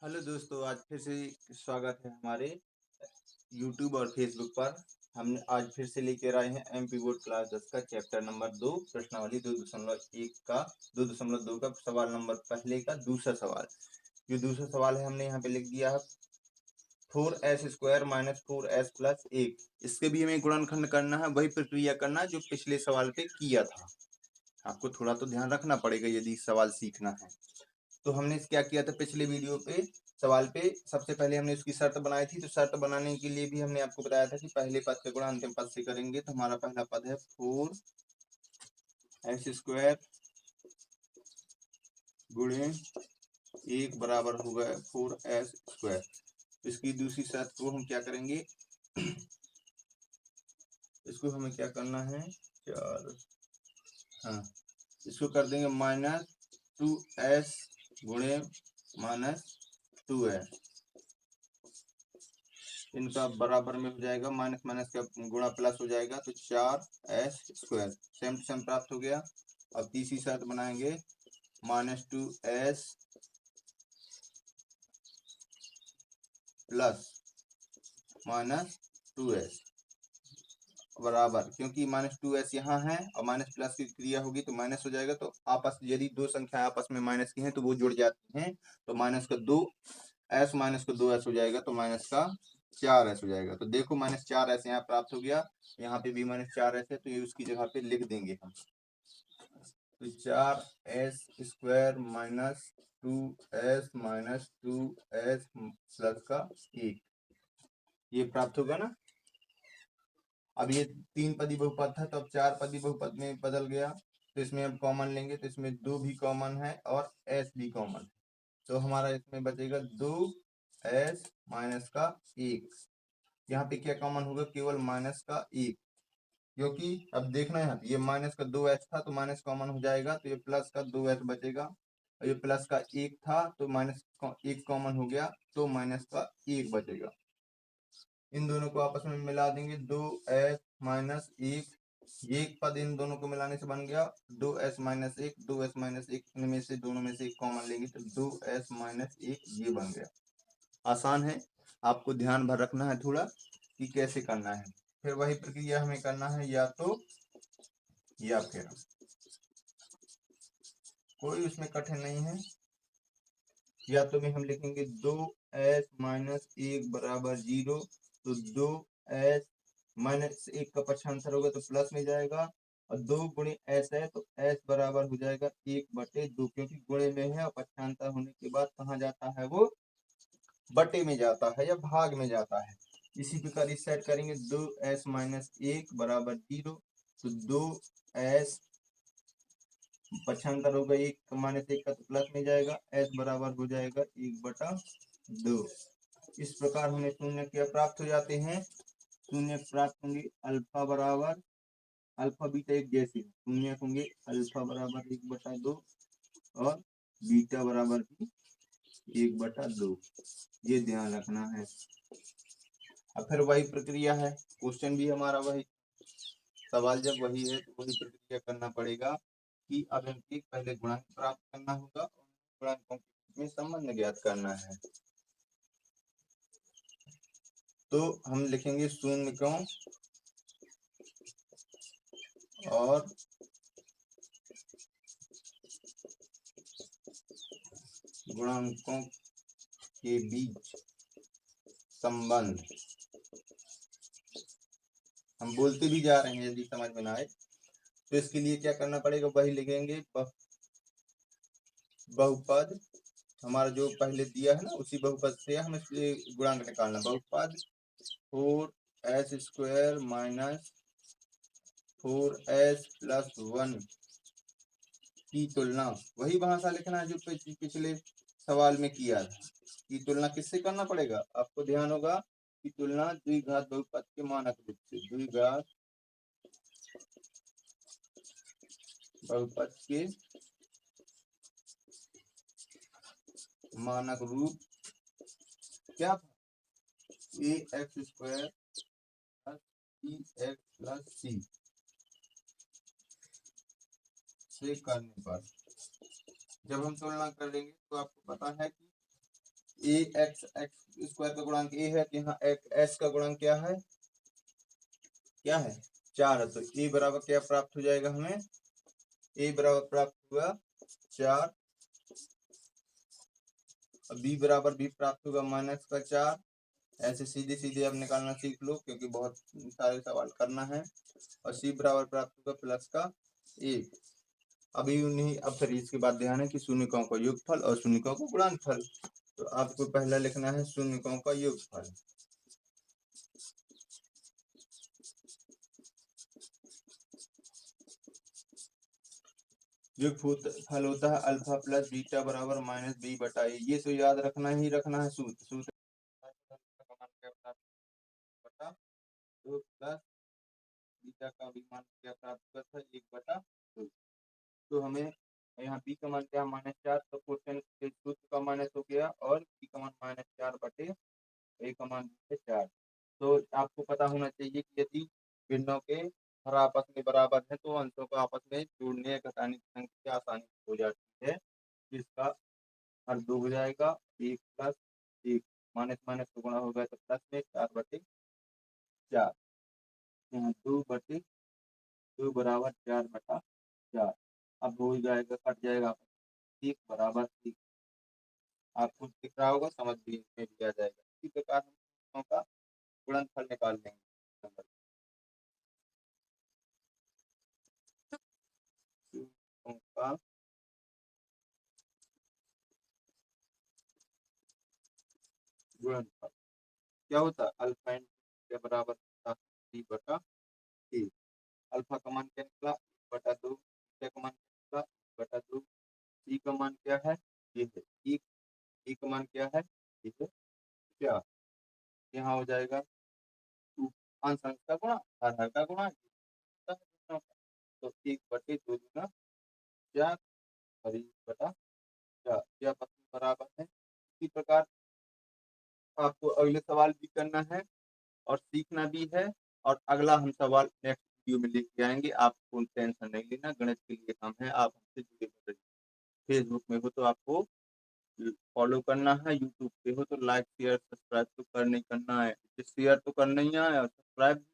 Hello दोस्तों, आज फिर से स्वागत है हमारे यूट्यूब और फेसबुक पर। हमने आज फिर से लेकर आए हैं एमपी बोर्ड क्लास 10 का चैप्टर नंबर 2 प्रश्नावली 2.1 का 2.2 का सवाल नंबर पहले का दूसरा सवाल। जो दूसरा सवाल है हमने यहाँ पे लिख दिया है 4s² - 4s + 1। इसके भी हमें गुणनखंड करना है, वही प्रक्रिया करना है जो पिछले सवाल पे किया था। आपको थोड़ा तो ध्यान रखना पड़ेगा यदि सवाल सीखना है। तो हमने क्या किया था पिछले वीडियो पे सवाल पे, सबसे पहले हमने उसकी शर्त बनाई थी। तो शर्त बनाने के लिए भी हमने आपको बताया था कि पहले पद का गुणा अंतिम पद से करेंगे। तो हमारा पहला पद है 4s² गुणे 1 बराबर होगा 4s²। इसकी दूसरी शर्त को हम क्या करेंगे, इसको हमें क्या करना है, चार, हाँ, इसको कर देंगे -2s गुणे -2s। इनका बराबर में हो जाएगा, माइनस माइनस का गुणा प्लस हो जाएगा, तो 4s²। सेम टू सेम प्राप्त हो गया। अब तीसरी शर्त बनाएंगे -2s प्लस -2s बराबर, क्योंकि -2s यहाँ है और माइनस प्लस की क्रिया होगी तो माइनस हो जाएगा। तो आपस यदि दो संख्या आपस में माइनस की हैं तो वो जुड़ जाती हैं। तो माइनस का 2s माइनस का 2s हो जाएगा, तो माइनस का 4s हो जाएगा। तो देखो -4s यहाँ प्राप्त हो गया, यहाँ पे भी -4s है, तो ये उसकी जगह पे लिख देंगे हम। तो 4s² - 2s - 2s प्लस का 1, ये प्राप्त होगा ना। अब ये 3 पदी बहुपद था, तो अब 4 पदी बहुपद में बदल गया। तो इसमें अब कॉमन लेंगे, तो इसमें 2 भी कॉमन है और s भी कॉमन है। तो हमारा इसमें बचेगा 2s माइनस का 1। यहाँ पे क्या कॉमन होगा, केवल माइनस का 1, क्योंकि अब देखना है ये माइनस का 2s था तो माइनस कॉमन हो जाएगा, तो ये प्लस का 2s बचेगा। और ये प्लस का 1 था तो माइनस 1 कॉमन हो गया, तो माइनस का 1 बचेगा। इन दोनों को आपस में मिला देंगे, 2s माइनस 1, ये एक पद इन दोनों को मिलाने से बन गया 2s माइनस 1, 2s माइनस 1, इनमें से दोनों में से एक कॉमन लेंगे तो 2s माइनस 1, ये बन गया। आसान है, आपको ध्यान भर रखना है थोड़ा कि कैसे करना है। फिर वही प्रक्रिया हमें करना है, या तो या फिर, कोई उसमें कठिन नहीं है। या तो में हम लिखेंगे 2s माइनस 1 बराबर 0, तो 2s माइनस 1 का पक्षांतर होगा तो प्लस में जाएगा, और 2 गुणे s है तो s बराबर हो जाएगा 1/2, क्योंकि गुणे में है और पक्षांतर होने के बाद कहाँ जाता है, वो बटे में जाता है या भाग में जाता है। इसी प्रकार इस साइड करेंगे 2s माइनस 1 बराबर 0, तो 2s पक्षांतर होगा 1 माइनस 1 का तो प्लस में जाएगा, s बराबर हो जाएगा 1/2। इस प्रकार हमें शून्य क्या प्राप्त हो जाते हैं, शून्य प्राप्त होंगे अल्फा बराबर, अल्फा बीटा एक जैसे शून्य होंगे, अल्फा बराबर 1/2 और बीटा बराबर भी 1/2, ये ध्यान रखना है। अब फिर वही प्रक्रिया है, क्वेश्चन भी हमारा वही, सवाल जब वही है तो वही प्रक्रिया करना पड़ेगा कि अब इनके पहले गुणांक प्राप्त करना होगा और गुणांकों में संबंध ज्ञात करना है। तो हम लिखेंगे शून्य क्यों और गुणांकों के बीच संबंध। हम बोलते भी जा रहे हैं, यदि समझ में ना आए तो इसके लिए क्या करना पड़ेगा, वही लिखेंगे बहुपद, हमारा जो पहले दिया है ना उसी बहुपद से हमें गुणांक निकालना। बहुपद 4s² माइनस 4s प्लस 1 की तुलना, वही भाषा लिखना है जो पिछले सवाल में किया था। की तुलना किससे करना पड़ेगा, आपको ध्यान होगा कि तुलना द्विघात बहुपद के मानक रूप से, द्विघात बहुपद के मानक रूप क्या था, ax² plus bx plus c से करने पर जब हम तुलना करेंगे तो आपको पता है कि ए एक्स एक्स स्क्वायर का गुणांक ए है, यहाँ एस का गुणांक क्या है, 4 है। तो ए बराबर क्या प्राप्त हो जाएगा हमें, ए बराबर प्राप्त हुआ 4, बी बराबर बी प्राप्त होगा -4। ऐसे सीधे सीधे अब निकालना सीख लो, क्योंकि बहुत सारे सवाल करना है। और सी बराबर प्राप्त होगा +1। अभी उन्हीं, अब फिर इसके बाद ध्यान है कि शून्यकों का योगफल और शून्यकों का गुणनफल। तो आपको पहला लिखना है शून्यकों का योगफल। योगफल होता है अल्फा प्लस बीटा बराबर -b/a। ये तो याद रखना ही रखना है। सूत्र बटा 2 प्लस बीटा का भी मान क्या प्राप्त करता है 1/2। तो हमें यहाँ b का मान क्या -4, तो क्वेश्चन के सूत्र का माइनस हो गया, और b का मान -4/a का मान 4। तो आपको पता होना चाहिए कि यदि भिन्नों के हर आपस में बराबर है तो अंशों को आपस में जोड़ने या घटाने की संख्या आसानी से हो जाती है। इसका हर 2 हो जाएगा, 1 + 1 माइनस माइनस तो गुणा होगा तो प्लस में 4/4, यहाँ 2/2 बराबर 4/4। अब हो जाएगा, कट जाएगा 1 बराबर 1। आपको दिख रहा होगा, समझ में भी आ जाएगा। इसी प्रकार हम का गुणनफल निकाल लेंगे। का गुणनफल क्या होता है, अल्फा के बराबर b/a। अल्फा का मान क्या निकला 1/2, बीटा का मान क्या निकला 1/2, सी का मान क्या है, ये है ई का मान क्या है, ये है 4। यहाँ हो जाएगा अंश अंश का गुणा, हर हर का गुणा। तो 1/2 गुना 4 और 1/4 यह आपस में बराबर है। इसी प्रकार आपको अगले सवाल भी करना है और सीखना भी है, और अगला हम सवाल नेक्स्ट वीडियो में लेके आएंगे। आपको टेंशन नहीं लेना, गणित के लिए काम है, आप हमसे जुड़े रहिए। फेसबुक में हो तो आपको फॉलो करना है, यूट्यूब पे हो तो लाइक शेयर सब्सक्राइब तो करना ही करना है। शेयर तो करना ही है और सब्सक्राइब